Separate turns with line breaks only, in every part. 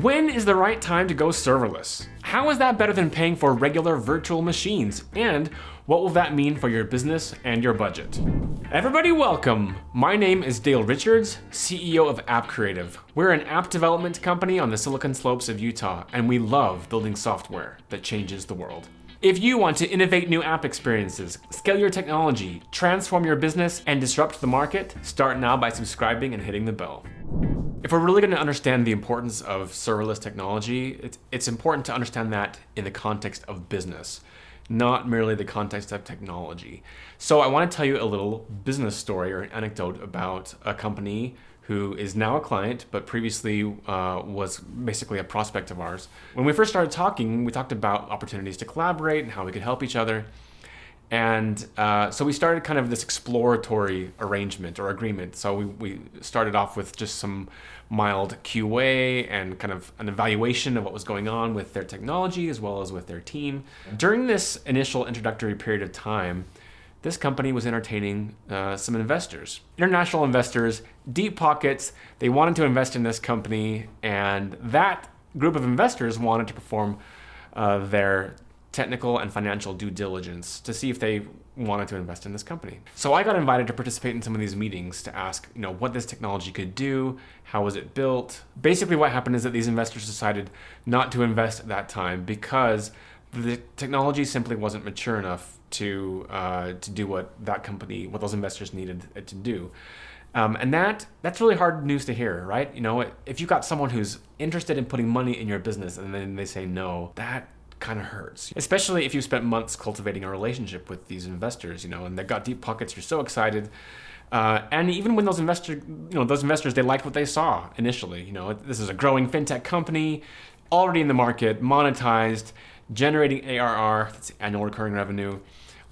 When is the right time to go serverless? How is that better than paying for regular virtual machines? And what will that mean for your business and your budget? Everybody welcome. My name is Dale Richards, CEO of App Creative. We're an app development company on the Silicon Slopes of Utah, and we love building software that changes the world. If you want to innovate new app experiences, scale your technology, transform your business, and disrupt the market, start now by subscribing and hitting the bell. If we're really going to understand the importance of serverless technology, it's important to understand that in the context of business, not merely the context of technology. So I want to tell you a little business story or an anecdote about a company who is now a client, but previously was basically a prospect of ours. When we first started talking, we talked about opportunities to collaborate and how we could help each other. And so we started kind of this exploratory arrangement or agreement. So we started off with just some mild QA and kind of an evaluation of what was going on with their technology as well as with their team. During this initial introductory period of time, this company was entertaining some investors, international investors, deep pockets. They wanted to invest in this company, and that group of investors wanted to perform their technical and financial due diligence to see if they wanted to invest in this company. So I got invited to participate in some of these meetings to ask, what this technology could do, how was it built. Basically what happened is that these investors decided not to invest at that time because the technology simply wasn't mature enough to do what those investors needed it to do. And that's really hard news to hear, right? If you've got someone who's interested in putting money in your business and then they say no, that kind of hurts, especially if you spent months cultivating a relationship with these investors, and they've got deep pockets, you're so excited. And even when those investors, they liked what they saw initially. This is a growing fintech company, already in the market, monetized, generating ARR, that's annual recurring revenue.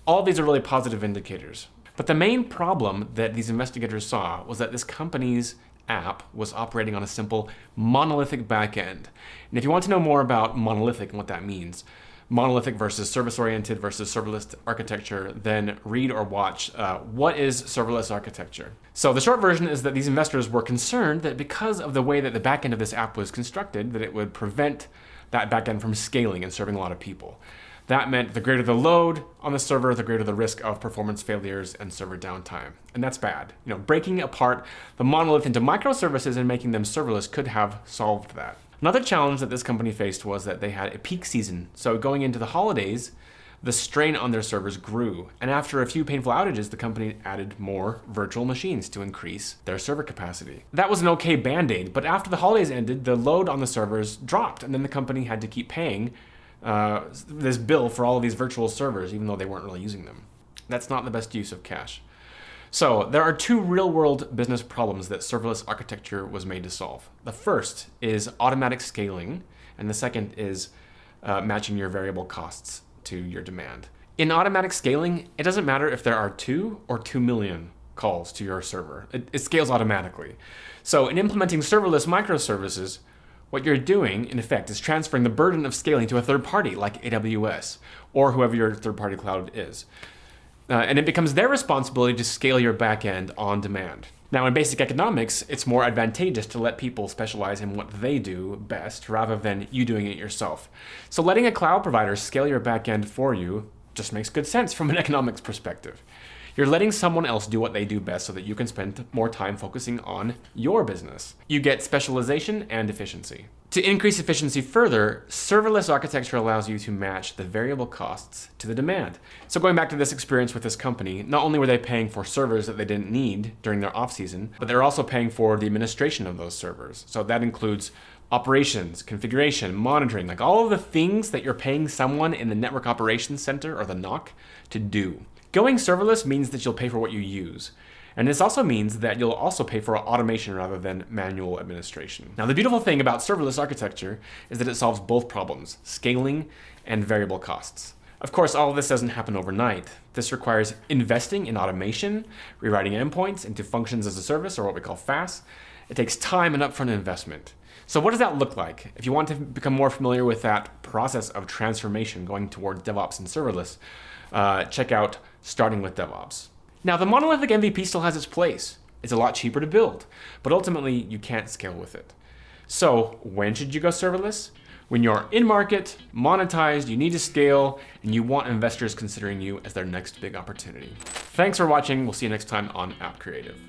All these are really positive indicators. But the main problem that these investigators saw was that this company's app was operating on a simple monolithic backend. And if you want to know more about monolithic and what that means, monolithic versus service-oriented versus serverless architecture, then read or watch What is Serverless Architecture? So the short version is that these investors were concerned that because of the way that the backend of this app was constructed, that it would prevent that backend from scaling and serving a lot of people. That meant the greater the load on the server, the greater the risk of performance failures and server downtime. And that's bad. Breaking apart the monolith into microservices and making them serverless could have solved that. Another challenge that this company faced was that they had a peak season. So going into the holidays, the strain on their servers grew. And after a few painful outages, the company added more virtual machines to increase their server capacity. That was an okay band-aid, but after the holidays ended, the load on the servers dropped, and then the company had to keep paying this bill for all of these virtual servers, even though they weren't really using them. That's not the best use of cash. So there are two real-world business problems that serverless architecture was made to solve. The first is automatic scaling, and the second is matching your variable costs to your demand. In automatic scaling, it doesn't matter if there are 2 or 2 million calls to your server. It scales automatically. So in implementing serverless microservices, what you're doing, in effect, is transferring the burden of scaling to a third party like AWS or whoever your third-party cloud is. And it becomes their responsibility to scale your backend on demand. Now, in basic economics, it's more advantageous to let people specialize in what they do best rather than you doing it yourself. So letting a cloud provider scale your backend for you just makes good sense from an economics perspective. You're letting someone else do what they do best so that you can spend more time focusing on your business. You get specialization and efficiency. To increase efficiency further, serverless architecture allows you to match the variable costs to the demand. So going back to this experience with this company, not only were they paying for servers that they didn't need during their off-season, but they're also paying for the administration of those servers. So that includes operations, configuration, monitoring, like all of the things that you're paying someone in the network operations center or the NOC to do. Going serverless means that you'll pay for what you use. And this also means that you'll also pay for automation rather than manual administration. Now, the beautiful thing about serverless architecture is that it solves both problems, scaling and variable costs. Of course, all of this doesn't happen overnight. This requires investing in automation, rewriting endpoints into functions as a service, or what we call FaaS. It takes time and upfront investment. So what does that look like? If you want to become more familiar with that process of transformation going towards DevOps and serverless, check out Starting with DevOps. Now, the monolithic MVP still has its place. It's a lot cheaper to build, but ultimately you can't scale with it. So when should you go serverless? When you're in market, monetized, you need to scale, and you want investors considering you as their next big opportunity. Thanks for watching. We'll see you next time on App Creative.